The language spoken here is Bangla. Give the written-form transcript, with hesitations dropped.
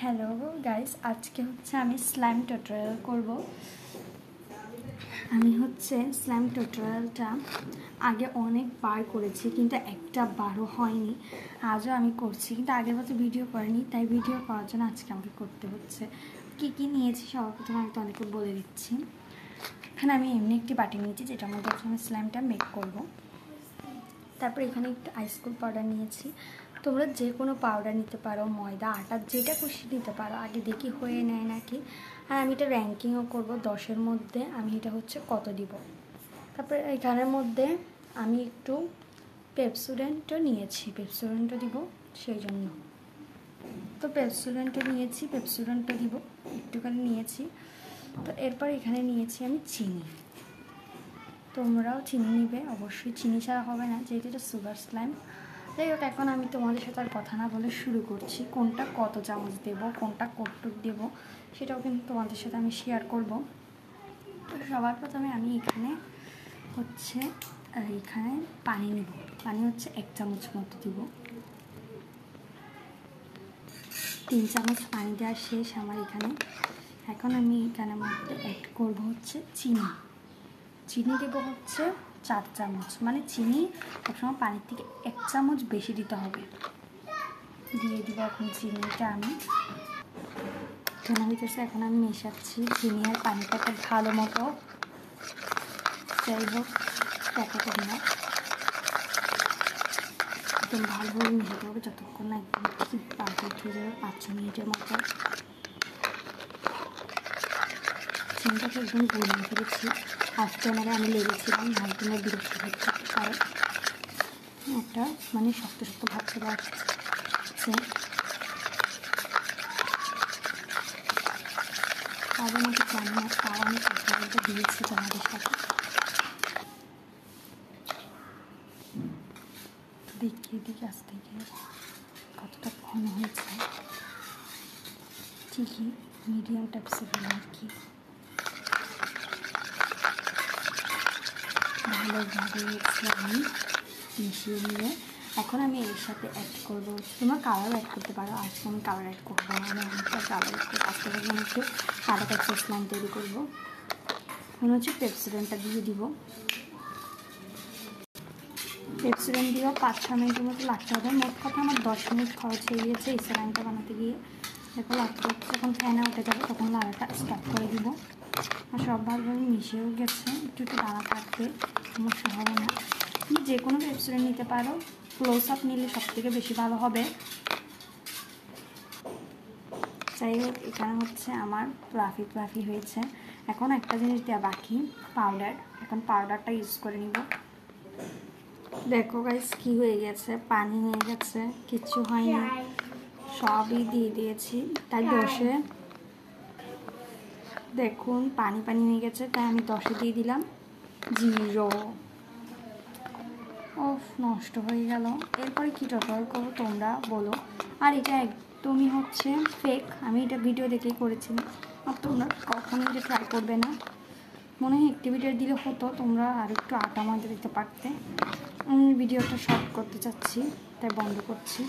হ্যালো গাইস, আজকে আমি স্লাইম টিউটোরিয়াল করব। আমি স্লাইম টিউটোরিয়ালটা আগে অনেকবার করেছি, কিন্তু একটা বারও হয়নি। আজও আমি করছি, কিন্তু আগের বছর ভিডিও করিনি, তাই ভিডিও করার জন্য আজকে আমাকে করতে হচ্ছে। কী নিয়েছি সর্বপ্রথম আমি তোমাদেরকে বলে দিচ্ছি। এখানে আমি এমনি একটি বাটি নিয়েছি, যেটার মধ্যে আমি স্লাইমটা মেক করব। তারপর এখানে একটু আইসক্রিম পাউডার নিয়েছি। তোমরা যে কোনো পাউডার নিতে পারো, ময়দা, আটা, যেটা খুশি নিতে পারো। আগে দেখি হয়ে নেয় নাকি। আর আমি এটা র্যাঙ্কিংও করব 10-এর মধ্যে আমি এটা কত দিব। তারপরে এখানের মধ্যে আমি একটু পেপসোডেন্টও নিয়েছি, পেপসোডেন্টও দিব সেই জন্য। তো পেপসোডেন্টও নিয়েছি, পেপসোডেন্টও দিব একটুখানি নিয়েছি। তো এরপর এখানে নিয়েছি আমি চিনি। তোমরাও চিনি নিবে, অবশ্যই চিনি ছাড়া হবে না, যেহেতু এটা সুগার স্লাইম। যাই হোক, এখন আমি তোমাদের সাথে আর কথা না বলে শুরু করছি। কোনটা কত চামচ দেব, কোনটা কতটুক দেব, সেটাও কিন্তু তোমাদের সাথে আমি শেয়ার করব। তো সবার প্রথমে আমি এখানে পানি নিব। পানি 1 চামচ মতো দিব। 3 চামচ পানি দেওয়া শেষ আমার এখানে। এখন আমি এখানের মধ্যে অ্যাড করব চিনি। চিনি দেবো 4 চামচ, মানে চিনি সবসময় পানির থেকে 1 চামচ বেশি দিতে হবে। দিয়ে দিব এখন চিনিটা আমি কেন হইতেছে। এখন আমি মেশাচ্ছি চিনি আর পানিটাকে ভালো মতো। যাই হোক, প্যাকেটে দিলাম, একদম ভালোভাবে মেশাতে হবে যতক্ষণ না একদম ঠিক পারফেক্ট হয়ে যাবে। 5-6 মিনিটের মতো চিনিটাকে একদম গলিয়ে ফেলেছি। আজকে আমি লেগেছিলাম, হাজবেন্ডের বিরক্ত হচ্ছে, কারণ একটা শক্ত ভাব চলে আসছে। আবার নাকি জানি না, তাও আমি কথা দিয়েছি তোমাদের সাথে। দিকে আজ থেকে কতটা ঘন হয়েছে, ঠিকই মিডিয়াম টাইপসের আর কি। ভালোভাবে আমি মিশিয়ে নিয়ে এখন আমি এর সাথে অ্যাড করবো, তোমরা কালার অ্যাড করতে পারো। আজকে আমি কালার অ্যাড করবো না, আমি অনেকটা কালার অ্যাড করবো। আজকে আমি একটু আলাদা একটা স্লাইম তৈরি করবো। এখন পেপসোডেন্টটা দিয়ে দিব। পেপসোডেন্ট দিয়েও 5-6 মিনিটের মতো লাগতে হবে। মোট কথা আমার 10 মিনিট খরচ হয়ে গিয়েছে এই স্লাইমটা বানাতে গিয়ে। দেখো লাগতে যখন ফ্যানে উঠে যাবে তখন লাড়াটা স্টপ করে দিব। আর সব ভালোভাবে মিশিয়েও গেছে, একটু দাঁড়া থাকবে, সমস্যা হবে না। তুমি যে কোনো পেপসোডেন্ট নিতে পারো, ক্লোজ আপ নিলে সব থেকে বেশি ভালো হবে। যাই হোক, এখানে আমার ফ্লাফি হয়েছে। এখন একটা জিনিস দেওয়া বাকি, পাউডার। এখন পাউডারটা ইউজ করে নিব। দেখো গাইস কি হয়ে গেছে, পানি হয়ে গেছে, কিচ্ছু হয়নি, সবই দিয়ে দিয়েছি। তাই 10-এ দেখুন পানি হয়ে গেছে, তাই আমি 10-এ দিয়ে দিলাম 0। নষ্ট হয়ে গেল। এরপরে কী টিউটোরিয়াল করবো তোমরা বলো। আর এটা একদমই ফেক, আমি এটা ভিডিও দেখেই করেছিলাম। আর তোমরা কখনোই এটা ট্রাই করবে না। মনে হয় অ্যাক্টিভিটি দিলে হতো, তোমরা আর একটু আটা ময়দা দিতে পারতে। আমি ভিডিওটা শর্ট করতে চাচ্ছি, তাই বন্ধ করছি।